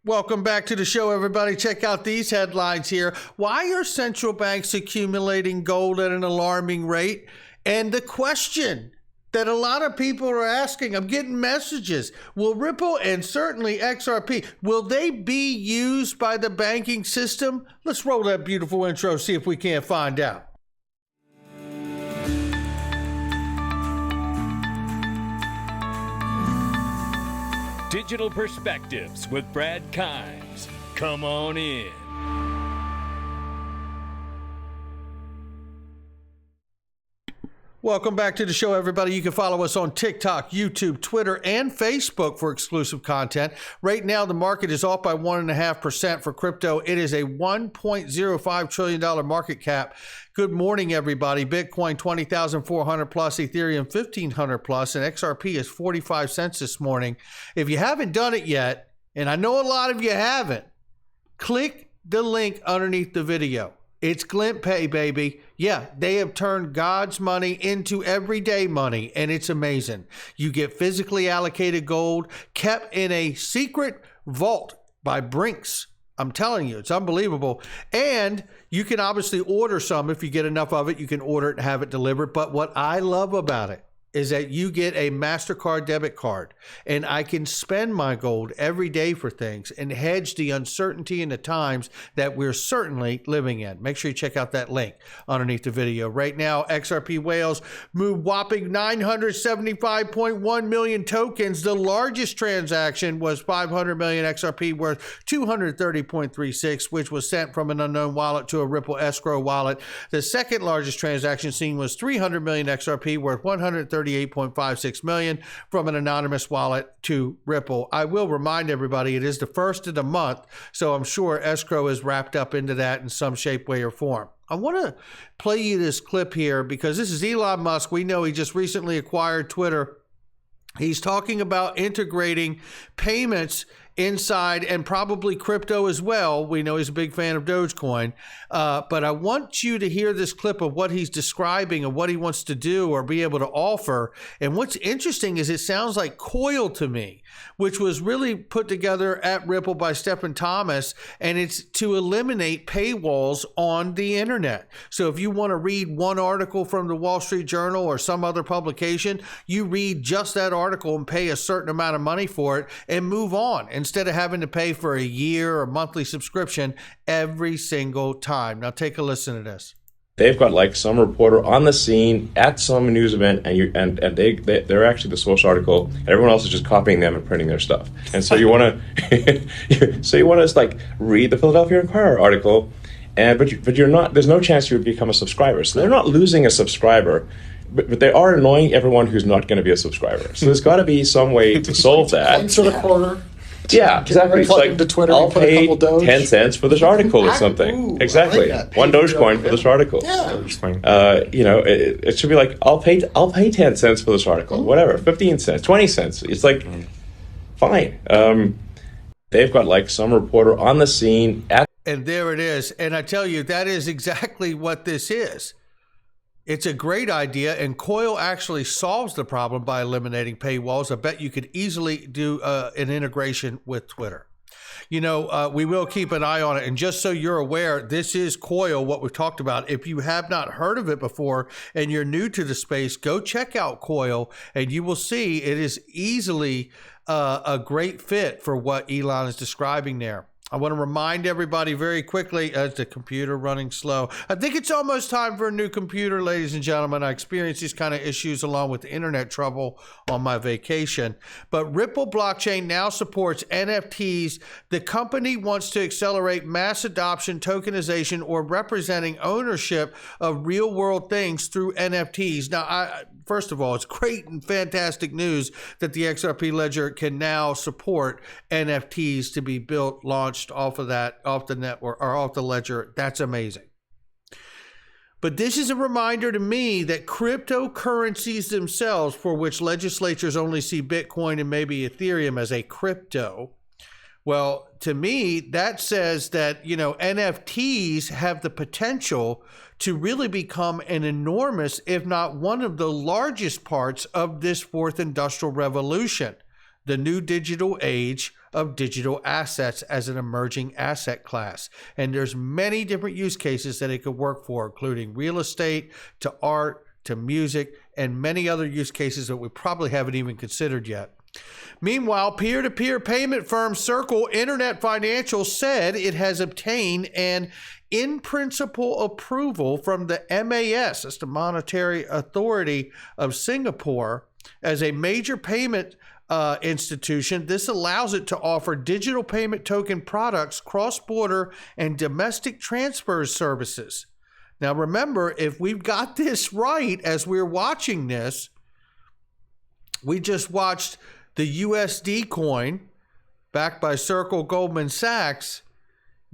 Welcome back to the show, everybody. Check out these headlines here. Why are central banks accumulating gold at an alarming rate? And the question that a lot of people are asking, I'm getting messages, will Ripple and certainly XRP, will they be used by the banking system? Let's roll that beautiful intro, see if we can't find out. Digital Perspectives with Brad Kimes. Come on in. Welcome back to the show, everybody. You can follow us on TikTok, YouTube, Twitter, and Facebook for exclusive content. Right now, the market is off by 1.5% for crypto. It is a $1.05 trillion market cap. Good morning, everybody. Bitcoin, 20,400 plus, Ethereum, 1,500 plus, and XRP is 45 cents this morning. If you haven't done it yet, and I know a lot of you haven't, click the link underneath the video. It's GlintPay, baby. Yeah, they have turned God's money into everyday money, and it's amazing. You get physically allocated gold kept in a secret vault by Brinks. I'm telling you, it's unbelievable. And you can obviously order some. If you get enough of it, you can order it and have it delivered. But what I love about it is that you get a MasterCard debit card, and I can spend my gold every day for things and hedge the uncertainty in the times that we're certainly living in. Make sure you check out that link underneath the video. Right now, XRP whales move whopping 975.1 million tokens. The largest transaction was 500 million XRP worth 230.36, which was sent from an unknown wallet to a Ripple escrow wallet. The second largest transaction seen was 300 million XRP worth 138.56 million from an anonymous wallet to Ripple. I will remind everybody it is the first of the month, so I'm sure escrow is wrapped up into that in some shape, way, or form. I want to play you this clip here because this is Elon Musk. We know he just recently acquired Twitter. He's talking about integrating payments inside and probably crypto as well. We know he's a big fan of Dogecoin, but I want you to hear this clip of what he's describing and what he wants to do or be able to offer. And what's interesting is it sounds like Coil to me, which was really put together at Ripple by Stephen Thomas, and it's to eliminate paywalls on the internet. So if you want to read one article from the Wall Street Journal or some other publication, you read just that article and pay a certain amount of money for it and move on, instead of having to pay for a year or monthly subscription every single time. Now take a listen to this. They've got like some reporter on the scene at some news event, and they're actually the source article, and everyone else is just copying them and printing their stuff. And so you want to like read the Philadelphia Inquirer article, but you're not. There's no chance you would become a subscriber. So they're not losing a subscriber, but they are annoying everyone who's not going to be a subscriber. So there's got to be some way to solve that. Once a quarter. Yeah, exactly. It's like, into Twitter, I'll pay 10 cents for this article or something. Ooh, exactly. like One Dogecoin for this article. Yeah. It should be like, I'll pay 10 cents for this article. Whatever, 15 cents, 20 cents. It's like, fine. They've got like some reporter on the scene at. And there it is. And I tell you, that is exactly what this is. It's a great idea, and Coil actually solves the problem by eliminating paywalls. I bet you could easily do an integration with Twitter. We will keep an eye on it. And just so you're aware, this is Coil, what we've talked about. If you have not heard of it before and you're new to the space, go check out Coil, and you will see it is easily a great fit for what Elon is describing there. I want to remind everybody very quickly, as the computer running slow, I think it's almost time for a new computer, ladies and gentlemen. I experienced these kind of issues along with the internet trouble on my vacation. But Ripple blockchain now supports NFTs. The company wants to accelerate mass adoption, tokenization, or representing ownership of real world things through NFTs. Now, first of all, it's great and fantastic news that the XRP ledger can now support NFTs to be built, launched off the network or off the ledger. That's amazing. But this is a reminder to me that cryptocurrencies themselves, for which legislatures only see Bitcoin and maybe Ethereum as a crypto, well, to me, that says that, NFTs have the potential to really become an enormous, if not one of the largest parts of this fourth industrial revolution, the new digital age of digital assets as an emerging asset class. And there's many different use cases that it could work for, including real estate, to art, to music, and many other use cases that we probably haven't even considered yet. Meanwhile, peer-to-peer payment firm Circle Internet Financial said it has obtained an in-principle approval from the MAS, that's the Monetary Authority of Singapore, as a major payment institution. This allows it to offer digital payment token products, cross-border and domestic transfer services. Now, remember, if we've got this right as we're watching this, we just watched the USD coin, backed by Circle Goldman Sachs,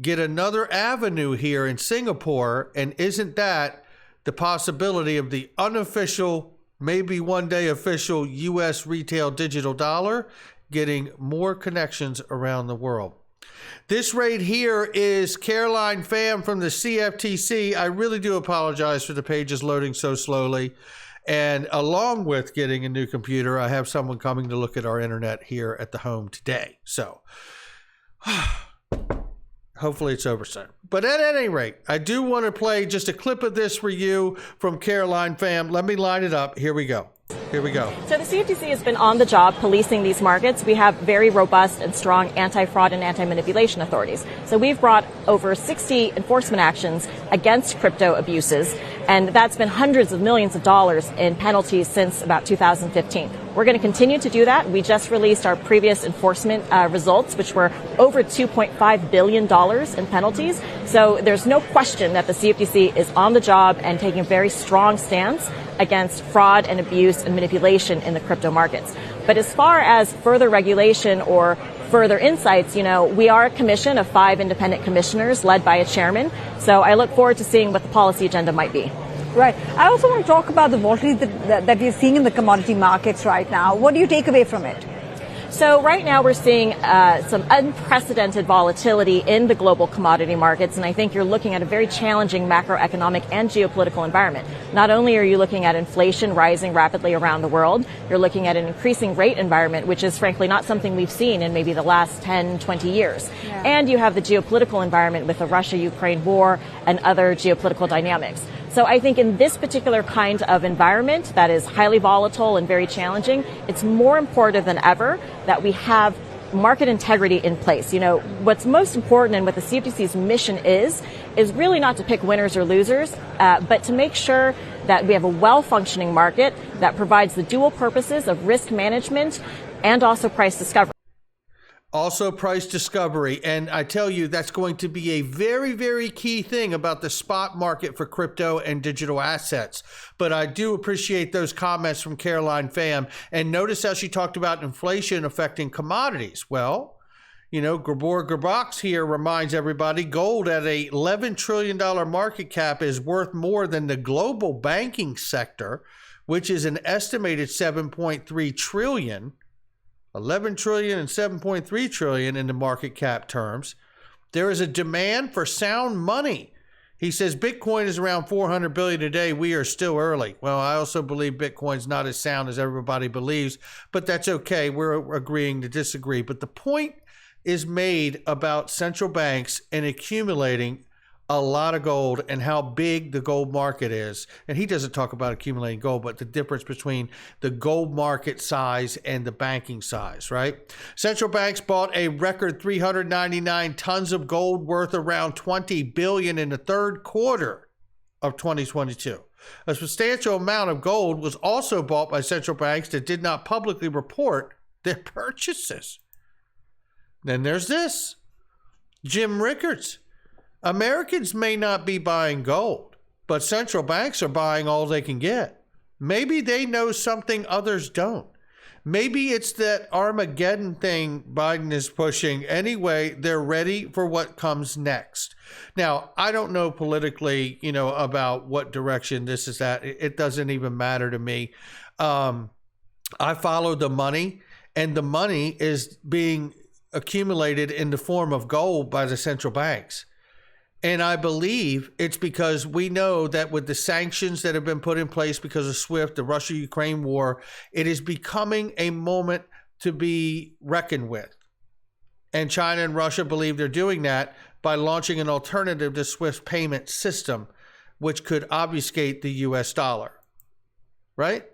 get another avenue here in Singapore. And isn't that the possibility of the unofficial, maybe one day official US retail digital dollar getting more connections around the world? This right here is Caroline Pham from the CFTC. I really do apologize for the pages loading so slowly. And along with getting a new computer, I have someone coming to look at our internet here at the home today. So hopefully it's over soon. But at any rate, I do want to play just a clip of this for you from Caroline Pham. Let me line it up. Here we go. Here we go. So the CFTC has been on the job policing these markets. We have very robust and strong anti-fraud and anti-manipulation authorities. So we've brought over 60 enforcement actions against crypto abuses, and that's been hundreds of millions of dollars in penalties since about 2015. We're going to continue to do that. We just released our previous enforcement results, which were over $2.5 billion in penalties. So there's no question that the CFTC is on the job and taking a very strong stance against fraud and abuse and manipulation in the crypto markets. But as far as further regulation or further insights, we are a commission of 5 independent commissioners led by a chairman. So I look forward to seeing what the policy agenda might be. Right. I also want to talk about the volatility that we're seeing in the commodity markets right now. What do you take away from it? So right now we're seeing some unprecedented volatility in the global commodity markets, and I think you're looking at a very challenging macroeconomic and geopolitical environment. Not only are you looking at inflation rising rapidly around the world, you're looking at an increasing rate environment, which is frankly not something we've seen in maybe the last 10, 20 years. Yeah. And you have the geopolitical environment with the Russia-Ukraine war and other geopolitical dynamics. So I think in this particular kind of environment that is highly volatile and very challenging, it's more important than ever that we have market integrity in place. What's most important and what the CFTC's mission is really not to pick winners or losers, but to make sure that we have a well-functioning market that provides the dual purposes of risk management and also price discovery. Also price discovery. And I tell you, that's going to be a very, very key thing about the spot market for crypto and digital assets. But I do appreciate those comments from Caroline Pham. And notice how she talked about inflation affecting commodities. Well, Gabor Gurbax here reminds everybody gold at a $11 trillion market cap is worth more than the global banking sector, which is an estimated $7.3 trillion. 11 trillion and 7.3 trillion in the market cap terms. There is a demand for sound money. He says Bitcoin is around 400 billion a day. We are still early. Well, I also believe Bitcoin's not as sound as everybody believes, but that's okay. We're agreeing to disagree. But the point is made about central banks and accumulating a lot of gold and how big the gold market is. And he doesn't talk about accumulating gold, but the difference between the gold market size and the banking size, right? Central banks bought a record 399 tons of gold worth around 20 billion in the third quarter of 2022. A substantial amount of gold was also bought by central banks that did not publicly report their purchases. Then there's this. Jim Rickards. Americans may not be buying gold, but central banks are buying all they can get. Maybe they know something others don't. Maybe it's that Armageddon thing Biden is pushing. Anyway, they're ready for what comes next. Now, I don't know politically, about what direction this is at. It doesn't even matter to me. I follow the money, and the money is being accumulated in the form of gold by the central banks. And I believe it's because we know that with the sanctions that have been put in place because of SWIFT, the Russia-Ukraine war, it is becoming a moment to be reckoned with. And China and Russia believe they're doing that by launching an alternative to SWIFT payment system, which could obfuscate the US dollar, right?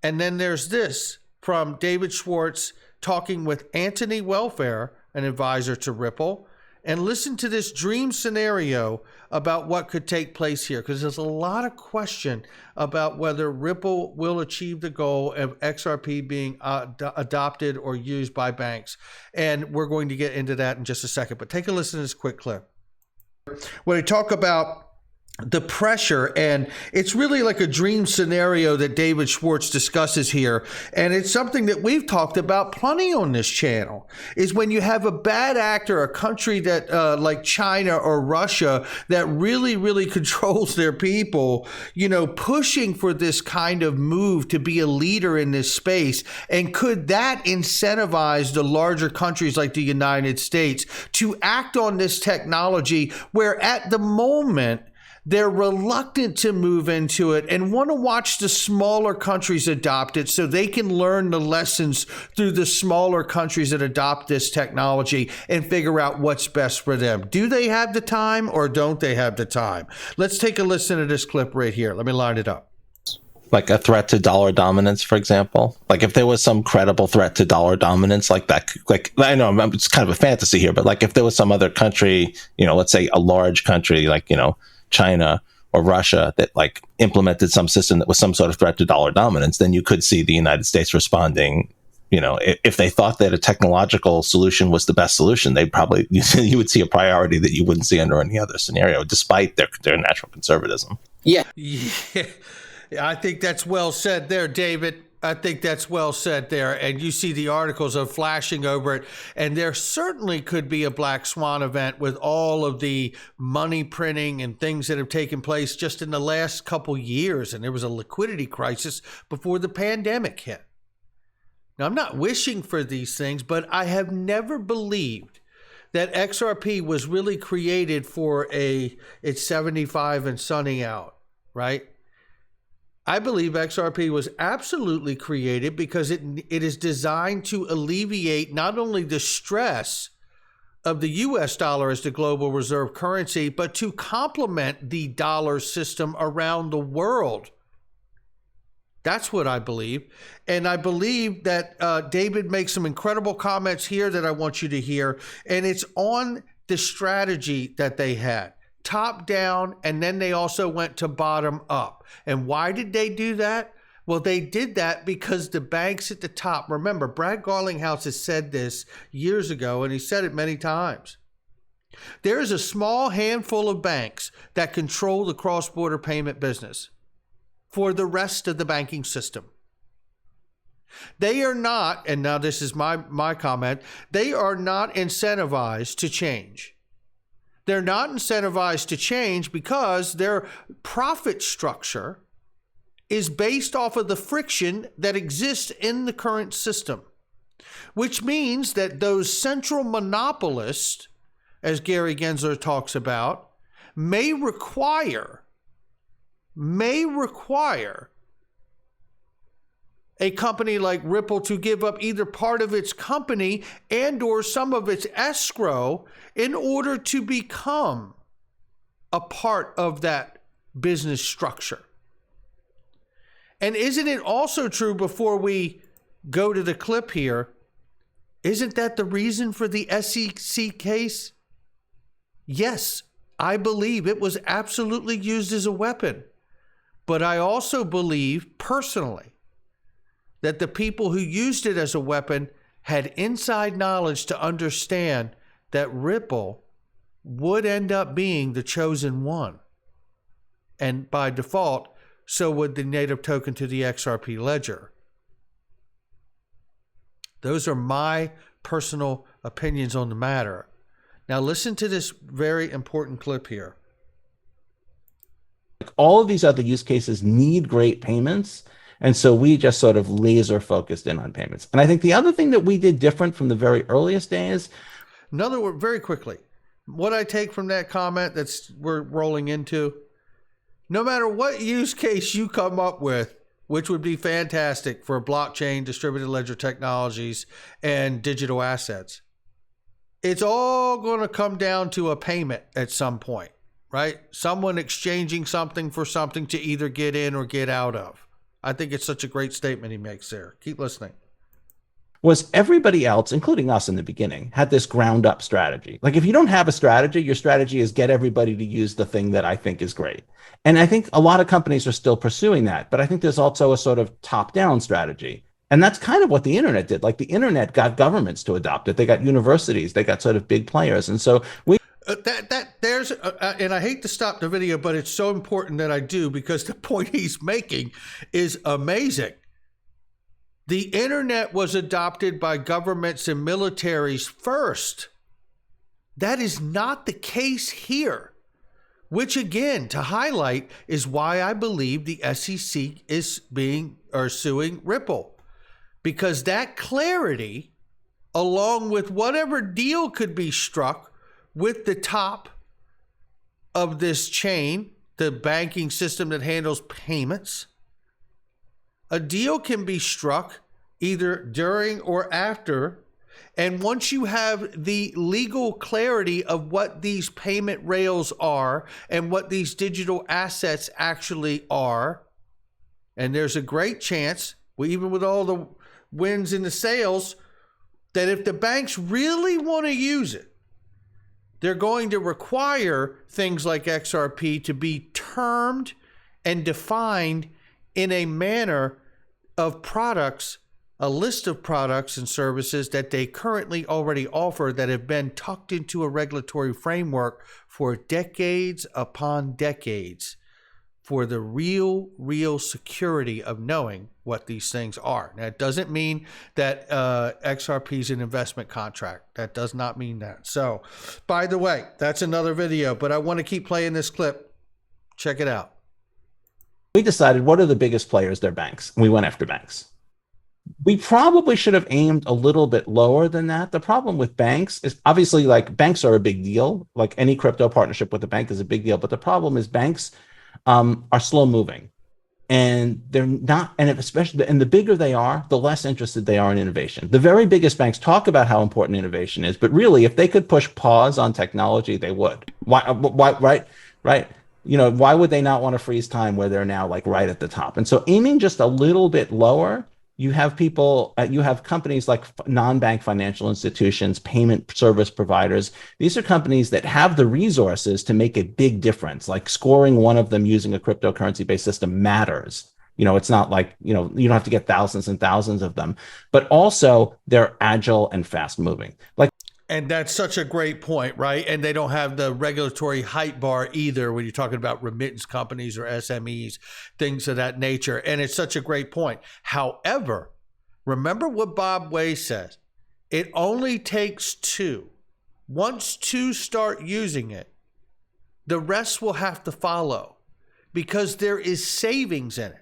And then there's this from David Schwartz talking with Anthony Welfare, an advisor to Ripple. And listen to this dream scenario about what could take place here, because there's a lot of question about whether Ripple will achieve the goal of XRP being adopted or used by banks. And we're going to get into that in just a second. But take a listen to this quick clip where they talk about the pressure, and it's really like a dream scenario that David Schwartz discusses here, and it's something that we've talked about plenty on this channel, is when you have a bad actor, a country that like China or Russia that really controls their people, you know, pushing for this kind of move to be a leader in this space. And could that incentivize the larger countries like the United States to act on this technology, where at the moment they're reluctant to move into it and want to watch the smaller countries adopt it so they can learn the lessons through the smaller countries that adopt this technology and figure out what's best for them? Do they have the time or don't they have the time? Let's take a listen to this clip right here. Let me line it up. Like a threat to dollar dominance, for example. Like if there was some credible threat to dollar dominance, like that, like I know it's kind of a fantasy here, but like if there was some other country, you know, let's say a large country like, you know, China or Russia that like implemented some system that was some sort of threat to dollar dominance, then you could see the United States responding. You know, if they thought that a technological solution was the best solution, they'd probably, you would see a priority that you wouldn't see under any other scenario, despite their natural conservatism. Yeah, I think that's well said there, David. I think that's well said there. And you see the articles are flashing over it. And there certainly could be a black swan event with all of the money printing and things that have taken place just in the last couple years. And there was a liquidity crisis before the pandemic hit. Now, I'm not wishing for these things, but I have never believed that XRP was really created for it's 75 and sunny out, right? I believe XRP was absolutely created because it is designed to alleviate not only the stress of the US dollar as the global reserve currency, but to complement the dollar system around the world. That's what I believe. And I believe that David makes some incredible comments here that I want you to hear. And it's on the strategy that they had. Top down, and then they also went to bottom up. And why did they do that? Well, they did that because the banks at the top, remember, Brad Garlinghouse has said this years ago, and he said it many times. There is a small handful of banks that control the cross-border payment business for the rest of the banking system. They are not, and now this is my comment, they are not incentivized to change. They're not incentivized to change because their profit structure is based off of the friction that exists in the current system, which means that those central monopolists, as Gary Gensler talks about, may require a company like Ripple to give up either part of its company and or some of its escrow in order to become a part of that business structure. And isn't it also true, before we go to the clip here, isn't that the reason for the SEC case? Yes, I believe it was absolutely used as a weapon. But I also believe personally that the people who used it as a weapon had inside knowledge to understand that Ripple would end up being the chosen one. And by default, so would the native token to the XRP ledger. Those are my personal opinions on the matter. Now listen to this very important clip here. All of these other use cases need great payments. And so we just sort of laser focused in on payments. And I think the other thing that we did different from the very earliest days. In other words, very quickly, what I take from that comment we're rolling into, no matter what use case you come up with, which would be fantastic for blockchain, distributed ledger technologies, and digital assets, it's all going to come down to a payment at some point, right? Someone exchanging something for something to either get in or get out of. I think it's such a great statement he makes there. Keep listening. Was everybody else, including us in the beginning, had this ground up strategy. Like if you don't have a strategy, your strategy is get everybody to use the thing that I think is great. And I think a lot of companies are still pursuing that. But I think there's also a sort of top down strategy. And that's kind of what the internet did. Like the internet got governments to adopt it. They got universities, they got sort of big players. And so we and I hate to stop the video, but it's so important that I do, because the point he's making is amazing. The internet was adopted by governments and militaries first. That is not the case here, which again, to highlight, is why I believe the SEC is suing Ripple, because that clarity, along with whatever deal could be struck with the top of this chain, the banking system that handles payments, a deal can be struck either during or after. And once you have the legal clarity of what these payment rails are and what these digital assets actually are, and there's a great chance, even with all the wins in the sales, that if the banks really want to use it, they're going to require things like XRP to be termed and defined in a manner of products, a list of products and services that they currently already offer that have been tucked into a regulatory framework for decades upon decades, for the real security of knowing what these things are. Now, it doesn't mean that XRP is an investment contract. That does not mean that. So, by the way, that's another video, but I want to keep playing this clip. Check it out. We decided what are the biggest players? They're banks. And we went after banks. We probably should have aimed a little bit lower than that. The problem with banks is obviously, like, banks are a big deal. Like any crypto partnership with a bank is a big deal. But the problem is banks are slow moving, and they're not, and especially, and the bigger they are, the less interested they are in innovation. The very biggest banks talk about how important innovation is, but really, if they could push pause on technology, they would. Why, right? You know, why would they not want to freeze time where they're now like right at the top? And so aiming just a little bit lower, you have people, you have companies like non-bank financial institutions, payment service providers. These are companies that have the resources to make a big difference. Like scoring one of them using a cryptocurrency-based system matters. You know, it's not like, you know, you don't have to get thousands and thousands of them, but also they're agile and fast moving. Like, and that's such a great point, right? And they don't have the regulatory height bar either when you're talking about remittance companies or SMEs, things of that nature. And it's such a great point. However, remember what Bob Way says. It only takes two. Once two start using it, the rest will have to follow, because there is savings in it.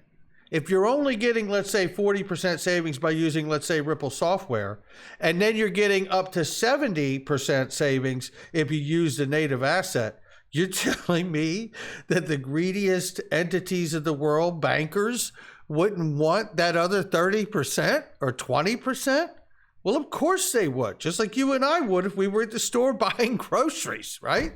If you're only getting, let's say, 40% savings by using, let's say, Ripple software, and then you're getting up to 70% savings if you use the native asset, you're telling me that the greediest entities of the world, bankers, wouldn't want that other 30% or 20%? Well, of course they would, just like you and I would if we were at the store buying groceries, right?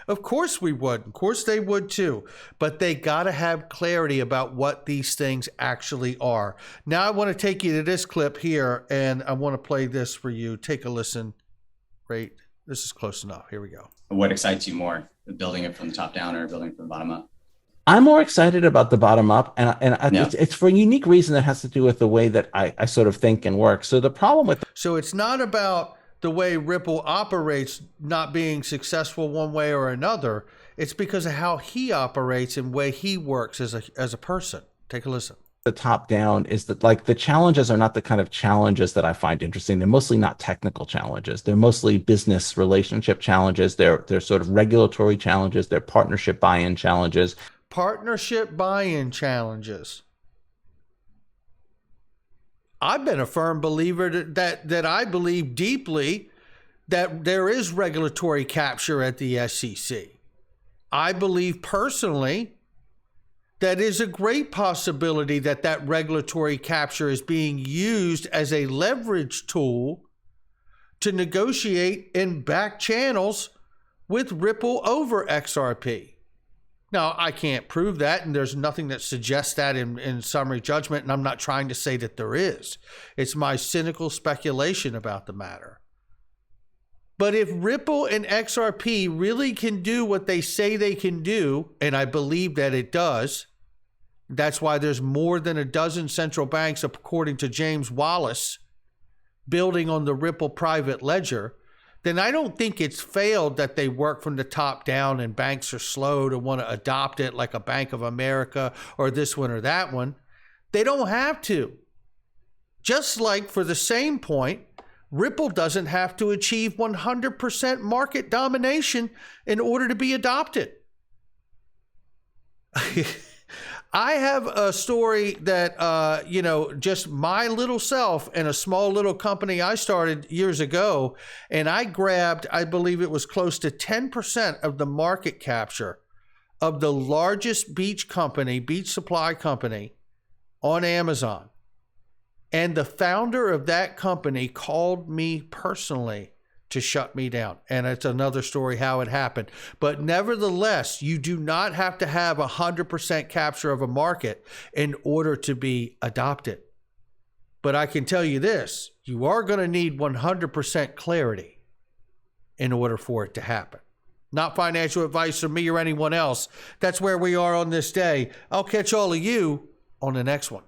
Of course we would. Of course they would too. But they got to have clarity about what these things actually are. Now I want to take you to this clip here, and I want to play this for you. Take a listen. Great. This is close enough. Here we go. What excites you more, building it from the top down or building it from the bottom up? I'm more excited about the bottom up, and it's for a unique reason that has to do with the way that I sort of think and work. So the problem with So it's not about the way Ripple operates not being successful one way or another. It's because of how he operates and way he works as a person. Take a listen. The top down is that, like, the challenges are not the kind of challenges that I find interesting. They're mostly not technical challenges. They're mostly business relationship challenges. They're sort of regulatory challenges. They're partnership buy-in challenges. Partnership buy-in challenges. I've been a firm believer that I believe deeply that there is regulatory capture at the SEC. I believe personally that is a great possibility that regulatory capture is being used as a leverage tool to negotiate in back channels with Ripple over XRP. Now, I can't prove that, and there's nothing that suggests that in summary judgment, and I'm not trying to say that there is. It's my cynical speculation about the matter. But if Ripple and XRP really can do what they say they can do, and I believe that it does, that's why there's more than a dozen central banks, according to James Wallace, building on the Ripple private ledger, then I don't think it's failed that they work from the top down and banks are slow to want to adopt it, like a Bank of America or this one or that one. They don't have to. Just like for the same point, Ripple doesn't have to achieve 100% market domination in order to be adopted. I have a story that, just my little self and a small little company I started years ago, and I grabbed, I believe it was close to 10% of the market capture of the largest beach supply company on Amazon. And the founder of that company called me personally to shut me down. And it's another story how it happened. But nevertheless, you do not have to have 100% capture of a market in order to be adopted. But I can tell you this, you are going to need 100% clarity in order for it to happen. Not financial advice from me or anyone else. That's where we are on this day. I'll catch all of you on the next one.